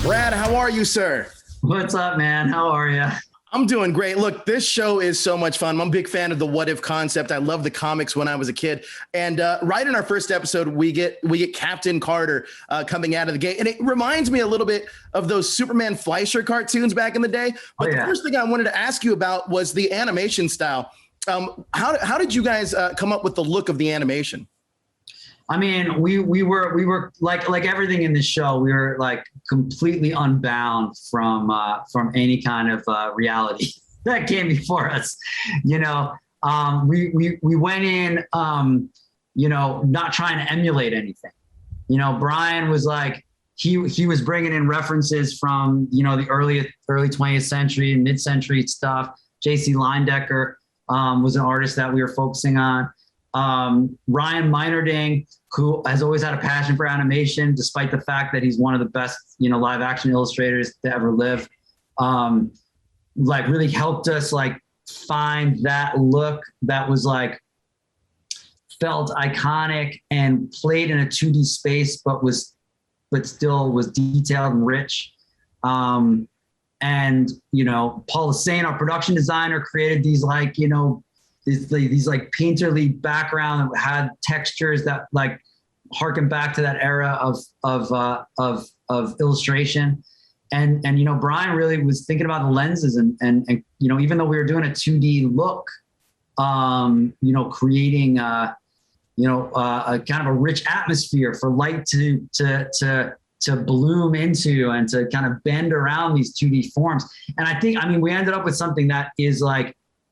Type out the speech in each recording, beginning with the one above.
Brad, how are you, sir? What's up, man? How are you? I'm doing great. Look, this show is so much fun. I'm a big fan of the what if concept. I love the comics when I was a kid. And right in our first episode, we get Captain Carter coming out of the gate. And it reminds me a little bit of those Superman Fleischer cartoons back in the day. But the first thing I wanted to ask you about was the animation style. How did you guys come up with the look of the animation? I mean, we were like everything in the show. We were like completely unbound from any kind of reality that came before us. You know, we went in, not trying to emulate anything. You know, Brian was like he was bringing in references from the early 20th century, mid-century stuff. J.C. Leyendecker was an artist that we were focusing on. Ryan Meinerding, who has always had a passion for animation, despite the fact that he's one of the best, live action illustrators to ever live, really helped us find that look that was felt iconic and played in a 2D space, but still was detailed and rich. And Paul Hussein, our production designer, created these these painterly background that had textures that harken back to that era of illustration. And Brian really was thinking about the lenses and even though we were doing a 2D look, creating a kind of a rich atmosphere for light to bloom into and to kind of bend around these 2D forms. And we ended up with something that is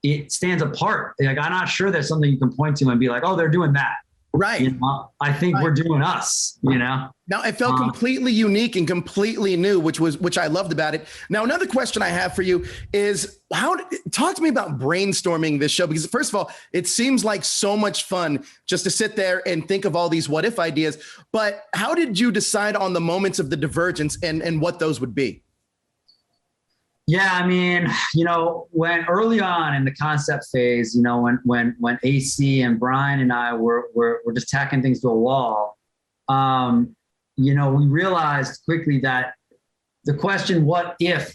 it stands apart. I'm not sure there's something you can point to and be like, oh, they're doing that. Right. I think we're doing us, Now it felt completely unique and completely new, which I loved about it. Now, another question I have for you is talk to me about brainstorming this show, because first of all, it seems like so much fun just to sit there and think of all these what if ideas, but how did you decide on the moments of the divergence and what those would be? Yeah, when early on in the concept phase, when AC and Brian and I were just tacking things to a wall, we realized quickly that the question, what if,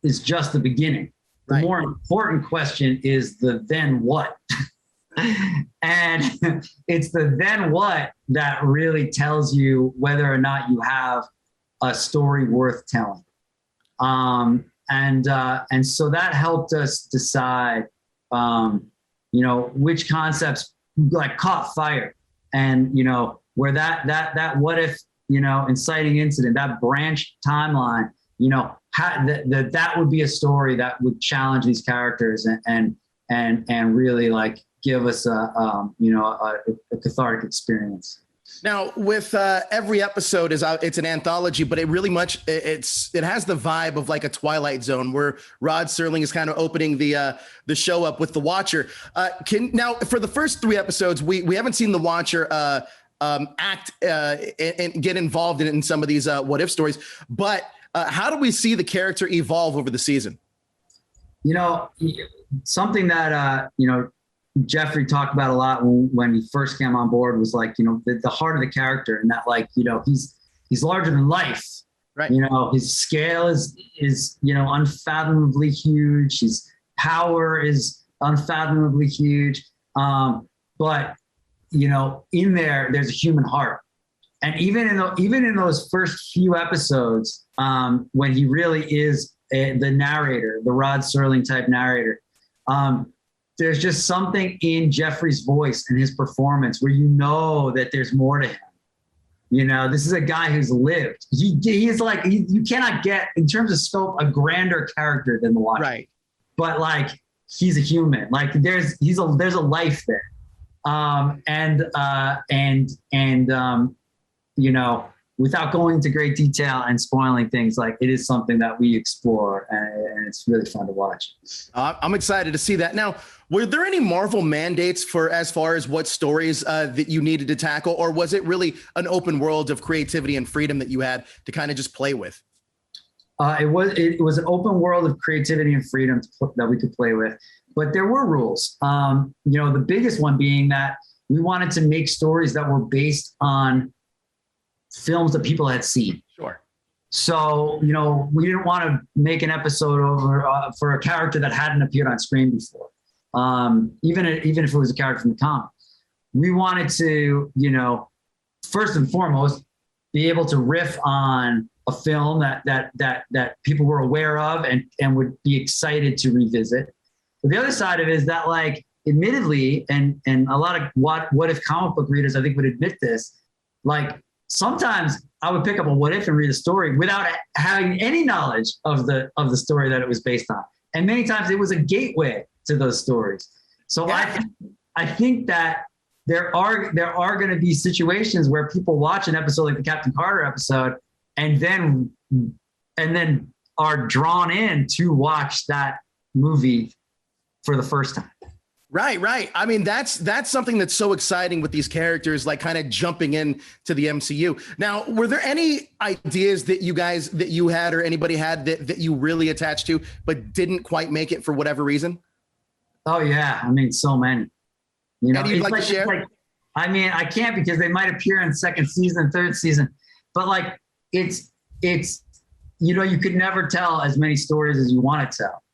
is just the beginning. The more important question is the then what. And it's the then what that really tells you whether or not you have a story worth telling. And so that helped us decide, which concepts caught fire, and where that what if inciting incident, that branch timeline, that would be a story that would challenge these characters and really give us a cathartic experience. Now, with every episode it's an anthology, but it really it has the vibe of a Twilight Zone, where Rod Serling is kind of opening the show up with the Watcher. Now for the first 3 episodes, we haven't seen the Watcher act and get involved in some of these what if stories. But how do we see the character evolve over the season? Something that Jeffrey talked about a lot when he first came on board was the heart of the character, and that he's larger than life. Right. His scale is unfathomably huge. His power is unfathomably huge. But in there's a human heart. And even in those first few episodes, when he really is the narrator, the Rod Serling type narrator, there's just something in Jeffrey's voice and his performance where that there's more to him. This is a guy who's lived. He is you cannot get, in terms of scope, a grander character than the Watcher. Right. But he's a human. There's a life there. Without going into great detail and spoiling things, it is something that we explore, and it's really fun to watch. I'm excited to see that. Now, were there any Marvel mandates for as far as what stories that you needed to tackle, or was it really an open world of creativity and freedom that you had to kind of just play with? It was an open world of creativity and freedom that we could play with, but there were rules. The biggest one being that we wanted to make stories that were based on films that people had seen. Sure. So, you know, we didn't want to make an episode over for a character that hadn't appeared on screen before. Even if it was a character from the comic, we wanted to, you know, first and foremost, be able to riff on a film that people were aware of and would be excited to revisit. But the other side of it is that, like, admittedly, and a lot of what if comic book readers, I think, would admit this, like, sometimes I would pick up a what if and read a story without having any knowledge of the story that it was based on. And many times it was a gateway to those stories. So yeah. I think that there are going to be situations where people watch an episode like the Captain Carter episode and then are drawn in to watch that movie for the first time. Right. I mean, that's something that's so exciting with these characters, like kind of jumping in to the MCU. Now, were there any ideas that you had or anybody had that you really attached to, but didn't quite make it for whatever reason? Oh yeah. I mean, so many, you know, you'd like to share? I mean, I can't because they might appear in second season, third season, but like it's, you know, you could never tell as many stories as you want to tell.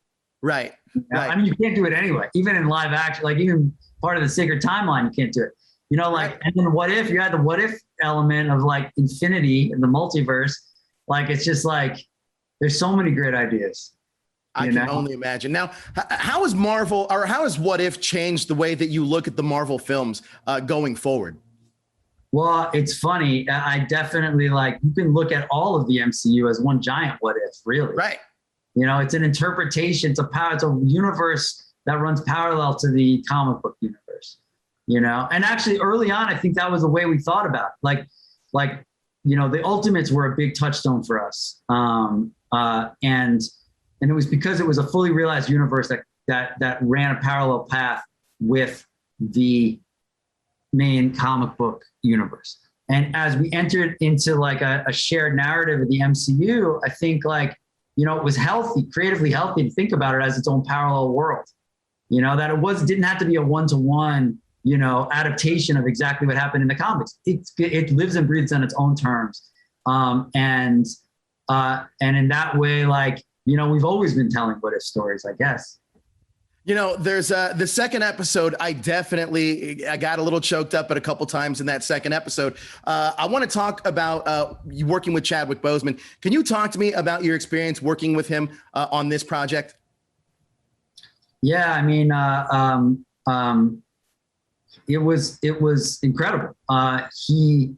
Right. I mean, you can't do it anyway, even in live action, like even part of the sacred timeline, you can't do it, you know, like, and then what if you had the what if element of like infinity and the multiverse, like, it's just like, there's so many great ideas. I can only imagine. Now, how has What If changed the way that you look at the Marvel films going forward? Well, it's funny. I definitely, like, you can look at all of the MCU as one giant what if, really. Right. You know, it's an interpretation. It's a universe that runs parallel to the comic book universe, you know? And actually early on, I think that was the way we thought about it. Like, you know, the Ultimates were a big touchstone for us. And it was because it was a fully realized universe that ran a parallel path with the main comic book universe. And as we entered into like a shared narrative of the MCU, I think, like, you know, it was creatively healthy to think about it as its own parallel world, you know, that didn't have to be a one-to-one, you know, adaptation of exactly what happened in the comics. It lives and breathes on its own terms. And in that way, like, you know, we've always been telling what if stories, I guess. You know, there's the second episode. I got a little choked up at a couple times in that second episode. I want to talk about you working with Chadwick Boseman. Can you talk to me about your experience working with him on this project? Yeah, I mean, it was incredible. He,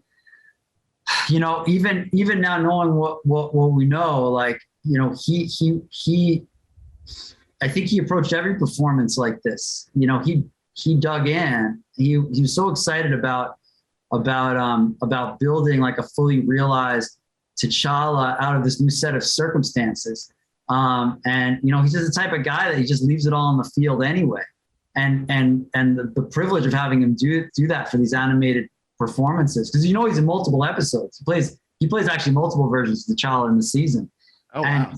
you know, even now knowing what we know, like, you know, he I think he approached every performance like this. You know, he dug in. He was so excited about building like a fully realized T'Challa out of this new set of circumstances. And you know, he's just the type of guy that he just leaves it all on the field anyway. And the privilege of having him do that for these animated performances, because, you know, he's in multiple episodes. He plays actually multiple versions of T'Challa in the season. Oh, wow.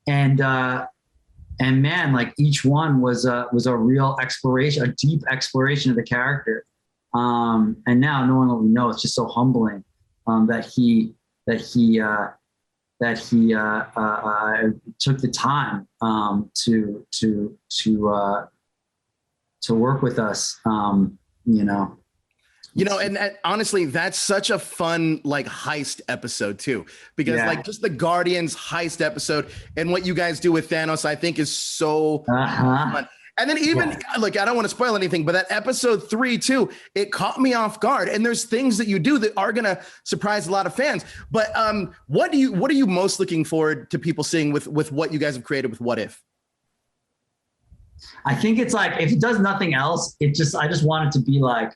And man, like, each one was a real exploration, a deep exploration of the character. And now knowing what we know, it's just so humbling that he took the time to work with us. You know, and honestly, that's such a fun, like, heist episode too, because like, just the Guardians heist episode and what you guys do with Thanos, I think, is so fun. And then even like, I don't want to spoil anything, but that episode 3 too, it caught me off guard. And there's things that you do that are going to surprise a lot of fans. But what are you most looking forward to people seeing with what you guys have created with What If? I think it's like, if it does nothing else, I just want it to be like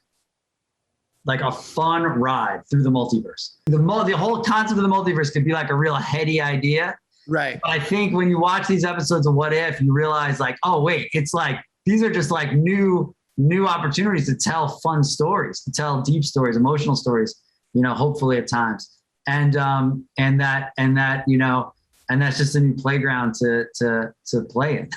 a fun ride through the multiverse. The whole concept of the multiverse could be like a real heady idea. Right. But I think when you watch these episodes of What If, you realize, like, oh wait, it's like, these are just like new opportunities to tell fun stories, to tell deep stories, emotional stories, you know, hopefully at times. And that, you know, and that's just a new playground to play in.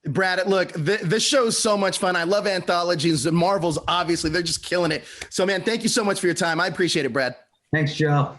Brad, look, this show's so much fun. I love anthologies and Marvels. Obviously, they're just killing it. So, man, thank you so much for your time. I appreciate it, Brad. Thanks, Joe.